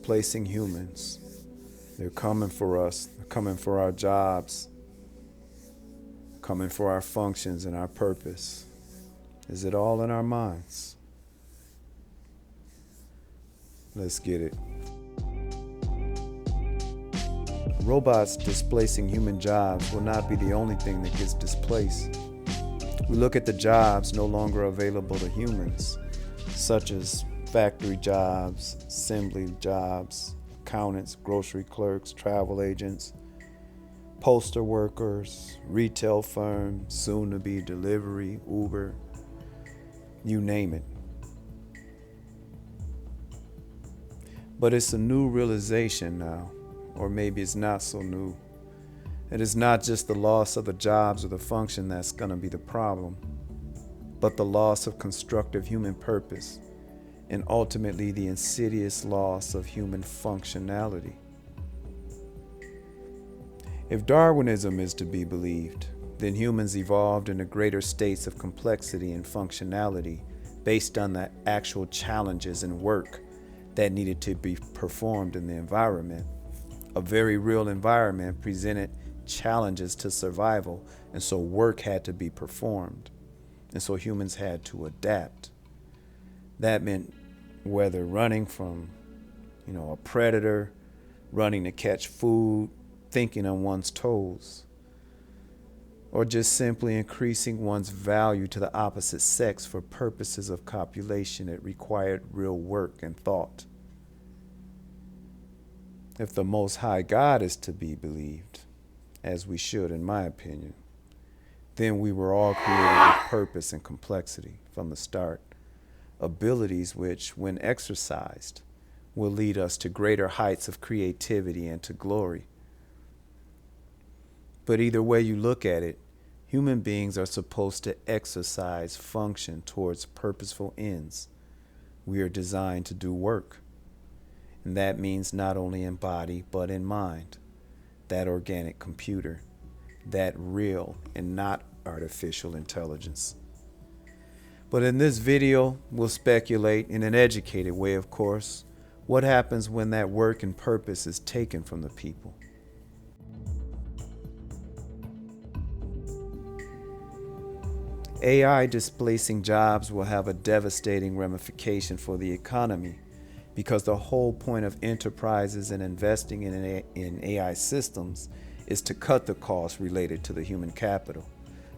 displacing humans. They're coming for us, they're coming for our jobs, coming for our functions and our purpose. Is it all in our minds? Let's get it. Robots displacing human jobs will not be the only thing that gets displaced. We look at the jobs no longer available to humans, such as factory jobs, assembly jobs, accountants, grocery clerks, travel agents, postal workers, retail firms, soon to be delivery, Uber, you name it. But it's a new realization now, or maybe it's not so new. It is not just the loss of the jobs or the function that's going to be the problem, but the loss of constructive human purpose and ultimately the insidious loss of human functionality. If Darwinism is to be believed, then humans evolved into greater states of complexity and functionality based on the actual challenges and work that needed to be performed in the environment. A very real environment presented challenges to survival, and so work had to be performed, and so humans had to adapt. That meant whether running from, a predator, running to catch food, thinking on one's toes, or just simply increasing one's value to the opposite sex for purposes of copulation, it required real work and thought. If the Most High God is to be believed, as we should in my opinion, then we were all created with purpose and complexity from the start, abilities which, when exercised, will lead us to greater heights of creativity and to glory. But either way you look at it, human beings are supposed to exercise function towards purposeful ends. We are designed to do work. And that means not only in body, but in mind. That organic computer, that real and not artificial intelligence. But in this video, we'll speculate in an educated way, of course, what happens when that work and purpose is taken from the people. AI displacing jobs will have a devastating ramification for the economy because the whole point of enterprises and investing in AI systems is to cut the costs related to the human capital.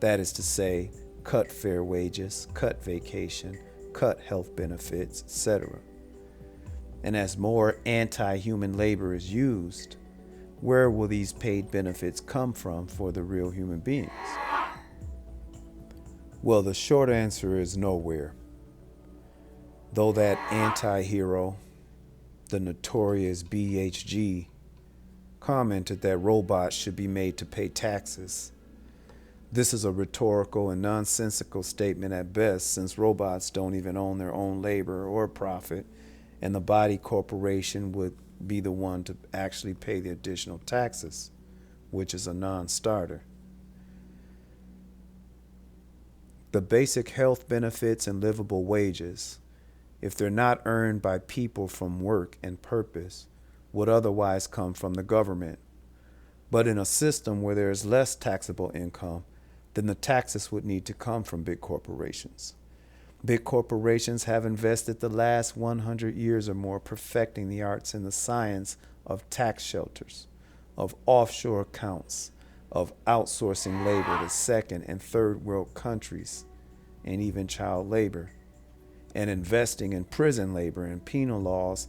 That is to say, cut fair wages, cut vacation, cut health benefits, etc. And as more anti-human labor is used, where will these paid benefits come from for the real human beings? Well, the short answer is nowhere. Though that anti-hero, the notorious BHG, commented that robots should be made to pay taxes. This is a rhetorical and nonsensical statement at best, since robots don't even own their own labor or profit, and the body corporation would be the one to actually pay the additional taxes, which is a non-starter. The basic health benefits and livable wages, if they're not earned by people from work and purpose, would otherwise come from the government. But in a system where there is less taxable income, then the taxes would need to come from big corporations. Big corporations have invested the last 100 years or more perfecting the arts and the science of tax shelters, of offshore accounts, of outsourcing labor to second and third world countries, and even child labor, and investing in prison labor and penal laws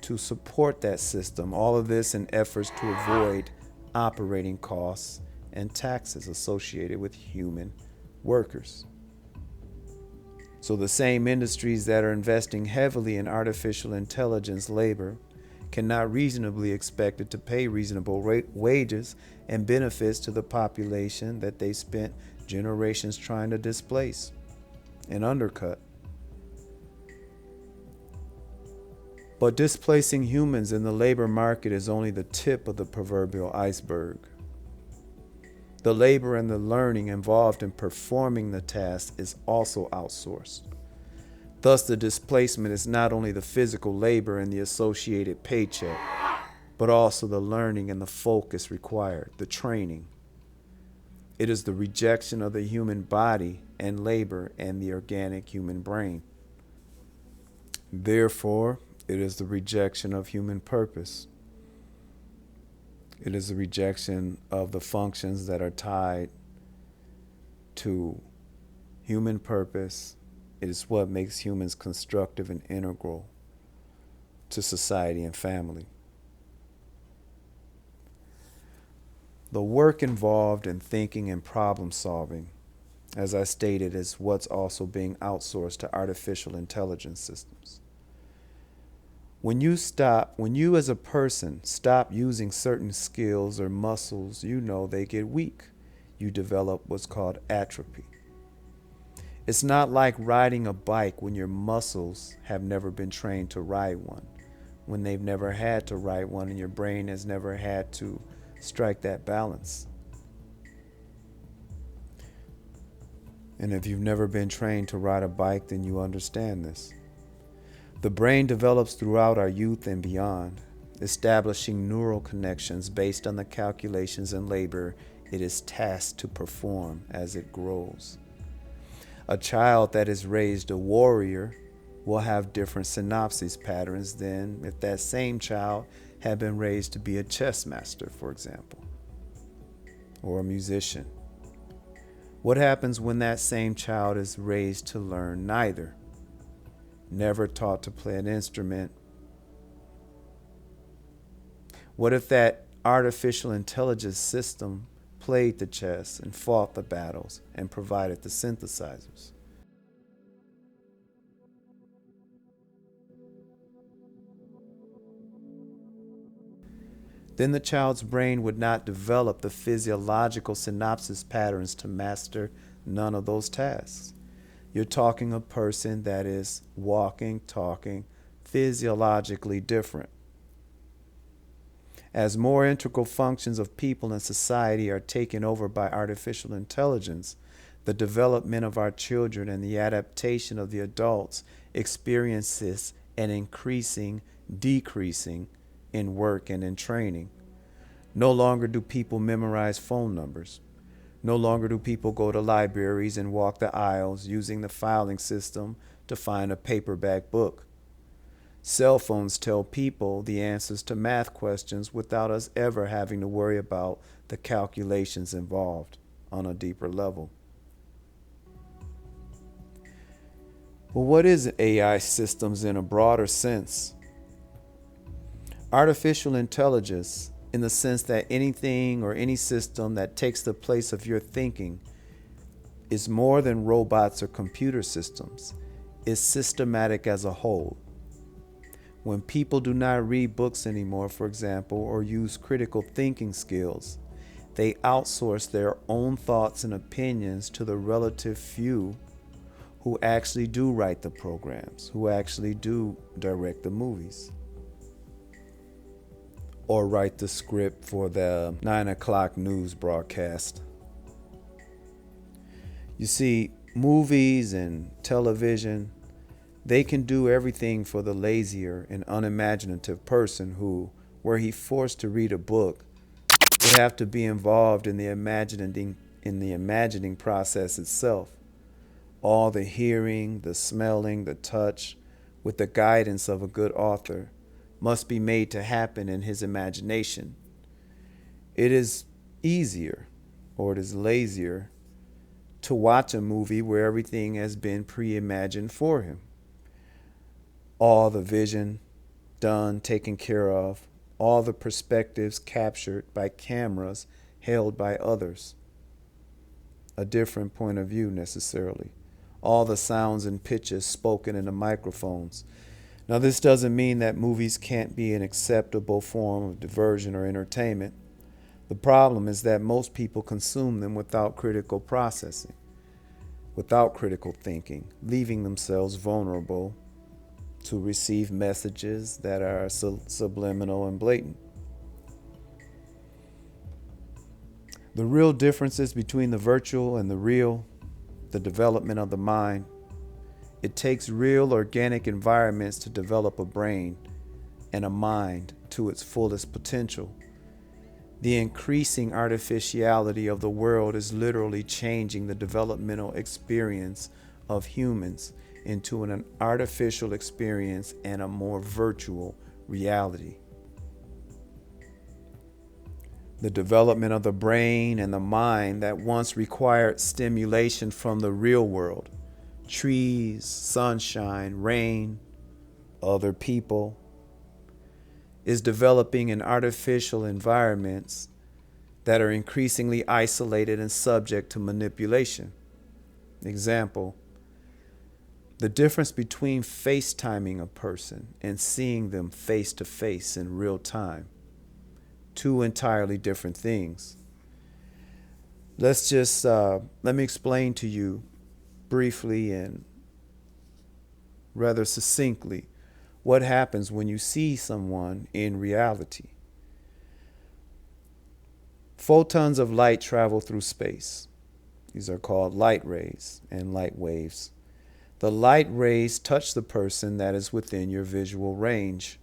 to support that system. All of this in efforts to avoid operating costs and taxes associated with human workers. So the same industries that are investing heavily in artificial intelligence labor cannot reasonably expected to pay reasonable wages and benefits to the population that they spent generations trying to displace and undercut. But displacing humans in the labor market is only the tip of the proverbial iceberg. The labor and the learning involved in performing the task is also outsourced. Thus, the displacement is not only the physical labor and the associated paycheck, but also the learning and the focus required, the training. It is the rejection of the human body and labor and the organic human brain. Therefore, it is the rejection of human purpose. It is the rejection of the functions that are tied to human purpose. It is what makes humans constructive and integral to society and family. The work involved in thinking and problem solving, as I stated, is what's also being outsourced to artificial intelligence systems. When you as a person stop using certain skills or muscles, they get weak. You develop what's called atrophy. It's not like riding a bike when your muscles have never been trained to ride one, when they've never had to ride one and your brain has never had to strike that balance. And if you've never been trained to ride a bike, then you understand this. The brain develops throughout our youth and beyond, establishing neural connections based on the calculations and labor it is tasked to perform as it grows. A child that is raised a warrior will have different synapses patterns than if that same child had been raised to be a chess master, for example, or a musician. What happens when that same child is raised to learn neither? Never taught to play an instrument? What if that artificial intelligence system played the chess and fought the battles and provided the synthesizers? Then the child's brain would not develop the physiological synapses patterns to master none of those tasks. You're talking a person that is walking, talking, physiologically different. As more integral functions of people and society are taken over by artificial intelligence, the development of our children and the adaptation of the adults experiences an decreasing in work and in training. No longer do people memorize phone numbers. No longer do people go to libraries and walk the aisles using the filing system to find a paperback book. Cell phones tell people the answers to math questions without us ever having to worry about the calculations involved on a deeper level. Well, what is AI systems in a broader sense? Artificial intelligence, in the sense that anything or any system that takes the place of your thinking, is more than robots or computer systems. It's systematic as a whole. When people do not read books anymore, for example, or use critical thinking skills, they outsource their own thoughts and opinions to the relative few who actually do write the programs, who actually do direct the movies, or write the script for the 9 o'clock news broadcast. You see, movies and television, they can do everything for the lazier and unimaginative person who, were he forced to read a book, would have to be involved in the imagining process itself. All the hearing, the smelling, the touch, with the guidance of a good author, must be made to happen in his imagination. It is easier, or it is lazier, to watch a movie where everything has been pre-imagined for him. All the vision done, taken care of, all the perspectives captured by cameras held by others. A different point of view necessarily. All the sounds and pitches spoken in the microphones. Now, this doesn't mean that movies can't be an acceptable form of diversion or entertainment. The problem is that most people consume them without critical processing, without critical thinking, leaving themselves vulnerable to receive messages that are subliminal and blatant. The real differences between the virtual and the real, the development of the mind, It takes real organic environments to develop a brain and a mind to its fullest potential. The increasing artificiality of the world is literally changing the developmental experience of humans into an artificial experience and a more virtual reality. The development of the brain and the mind that once required stimulation from the real world, trees, sunshine, rain, other people, is developing in artificial environments that are increasingly isolated and subject to manipulation. Example, the difference between FaceTiming a person and seeing them face to face in real time. Two entirely different things. Let me explain to you briefly and rather succinctly what happens when you see someone in reality. Photons of light travel through space. These are called light rays and light waves. The light rays touch the person that is within your visual range.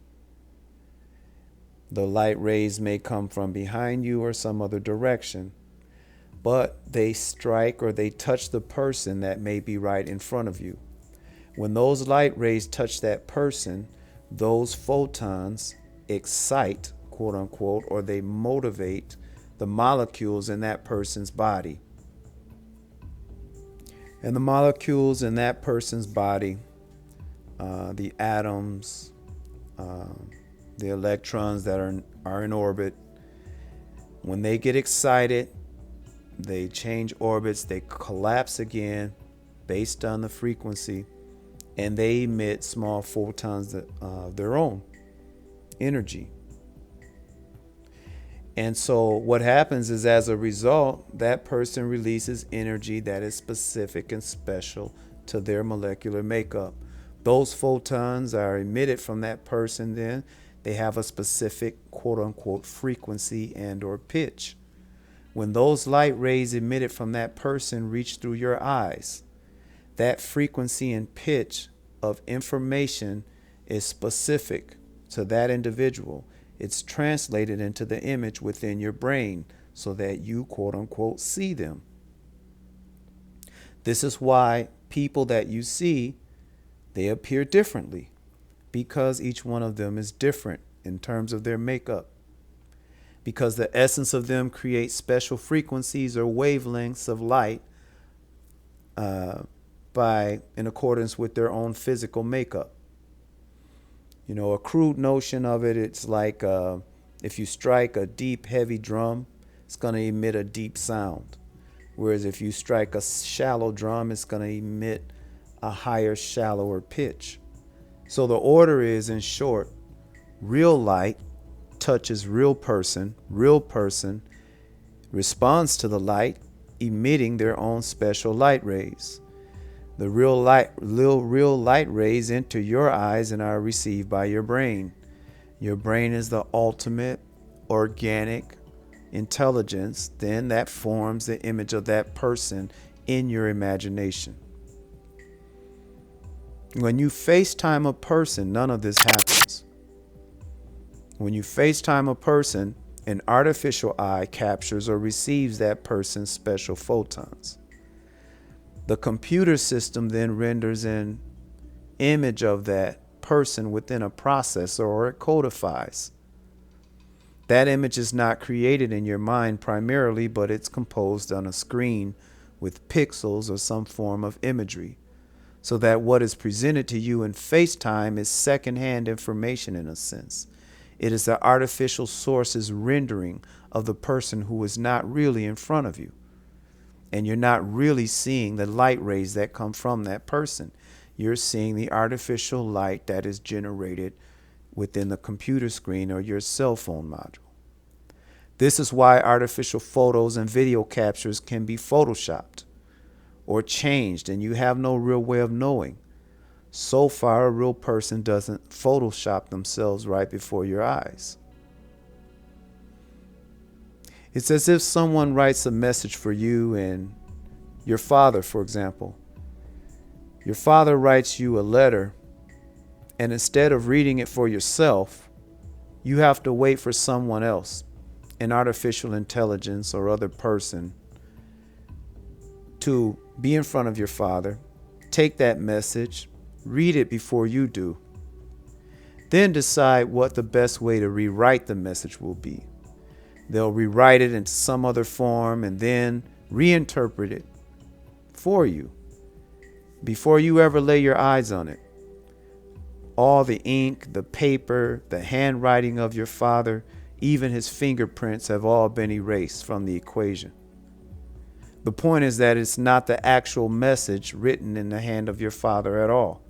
The light rays may come from behind you or some other direction, but they strike or they touch the person that may be right in front of you. When those light rays touch that person, those photons excite, quote unquote, or they motivate the molecules in that person's body. And the molecules in that person's body, the atoms, the electrons that are in orbit, when they get excited, they change orbits, they collapse again based on the frequency, and they emit small photons of their own energy. And so what happens is, as a result, that person releases energy that is specific and special to their molecular makeup. Those photons are emitted from that person, then they have a specific quote unquote frequency and or pitch. When those light rays emitted from that person reach through your eyes, that frequency and pitch of information is specific to that individual. It's translated into the image within your brain so that you quote unquote see them. This is why people that you see, they appear differently, because each one of them is different in terms of their makeup. Because the essence of them creates special frequencies or wavelengths of light in accordance with their own physical makeup. You know, a crude notion of it, it's like if you strike a deep, heavy drum, it's going to emit a deep sound. Whereas if you strike a shallow drum, it's going to emit a higher, shallower pitch. So the order is, in short, real light touches real person responds to the light, emitting their own special light rays. The real light rays enter your eyes and are received by your brain. Your brain is the ultimate organic intelligence, then that forms the image of that person in your imagination. When you FaceTime a person, none of this happens. When you FaceTime a person, an artificial eye captures or receives that person's special photons. The computer system then renders an image of that person within a processor, or it codifies. That image is not created in your mind primarily, but it's composed on a screen with pixels or some form of imagery, so that what is presented to you in FaceTime is secondhand information in a sense. It is the artificial source's rendering of the person who is not really in front of you. And you're not really seeing the light rays that come from that person. You're seeing the artificial light that is generated within the computer screen or your cell phone module. This is why artificial photos and video captures can be photoshopped or changed, and you have no real way of knowing. So far, a real person doesn't Photoshop themselves right before your eyes. It's as if someone writes a message for you, and your father, for example, Your father writes you a letter, and instead of reading it for yourself, you have to wait for someone else, an artificial intelligence or other person, to be in front of your father, take that message, read it before you do, then decide what the best way to rewrite the message will be. They'll rewrite it into some other form and then reinterpret it for you before you ever lay your eyes on it. All the ink, the paper, the handwriting of your father, even his fingerprints have all been erased from the equation. The point is that it's not the actual message written in the hand of your father at all.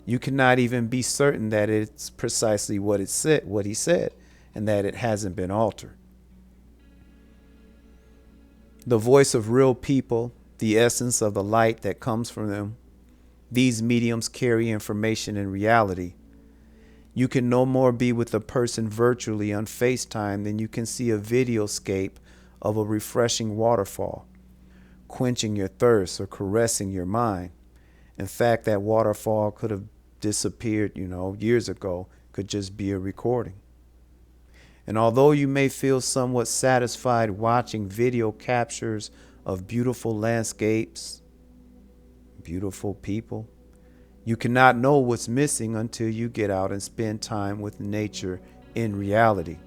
You cannot even be certain that it's precisely what he said, and that it hasn't been altered. The voice of real people, the essence of the light that comes from them, these mediums carry information in reality. You can no more be with a person virtually on FaceTime than you can see a videoscape of a refreshing waterfall, quenching your thirst or caressing your mind. In fact, that waterfall could have disappeared, years ago, could just be a recording. And although you may feel somewhat satisfied watching video captures of beautiful landscapes, beautiful people, you cannot know what's missing until you get out and spend time with nature in reality.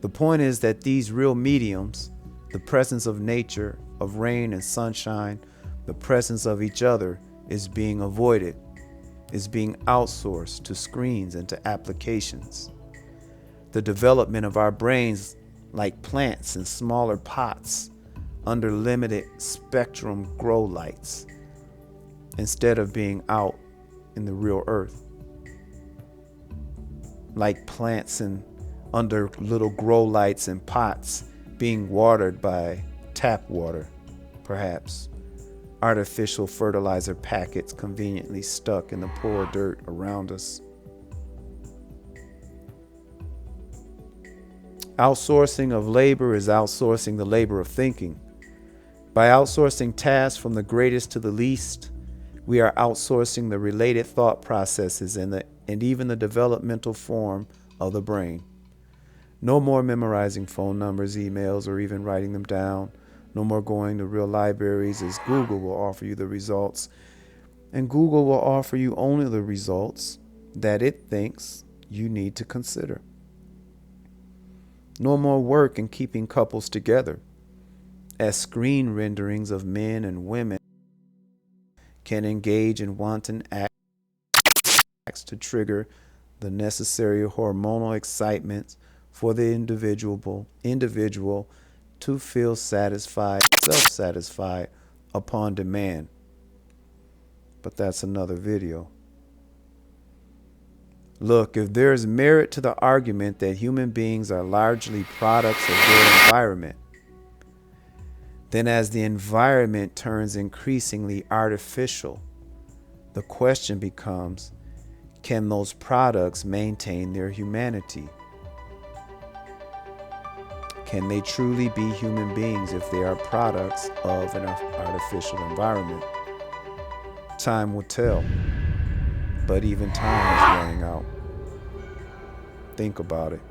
The point is that these real mediums, the presence of nature, of rain and sunshine, the presence of each other, is being avoided, is being outsourced to screens and to applications. The development of our brains, like plants in smaller pots under limited spectrum grow lights, instead of being out in the real earth. Like plants under little grow lights and pots being watered by tap water, perhaps. Artificial fertilizer packets conveniently stuck in the poor dirt around us. Outsourcing of labor is outsourcing the labor of thinking. By outsourcing tasks from the greatest to the least, we are outsourcing the related thought processes and even the developmental form of the brain. No more memorizing phone numbers, emails, or even writing them down. No more going to real libraries, as Google will offer you the results. And Google will offer you only the results that it thinks you need to consider. No more work in keeping couples together, as screen renderings of men and women can engage in wanton acts to trigger the necessary hormonal excitement for the individual to feel satisfied, self-satisfied upon demand. But that's another video. Look, if there is merit to the argument that human beings are largely products of their environment, then as the environment turns increasingly artificial, the question becomes, can those products maintain their humanity? Can they truly be human beings if they are products of an artificial environment? Time will tell, but even time is running out. Think about it.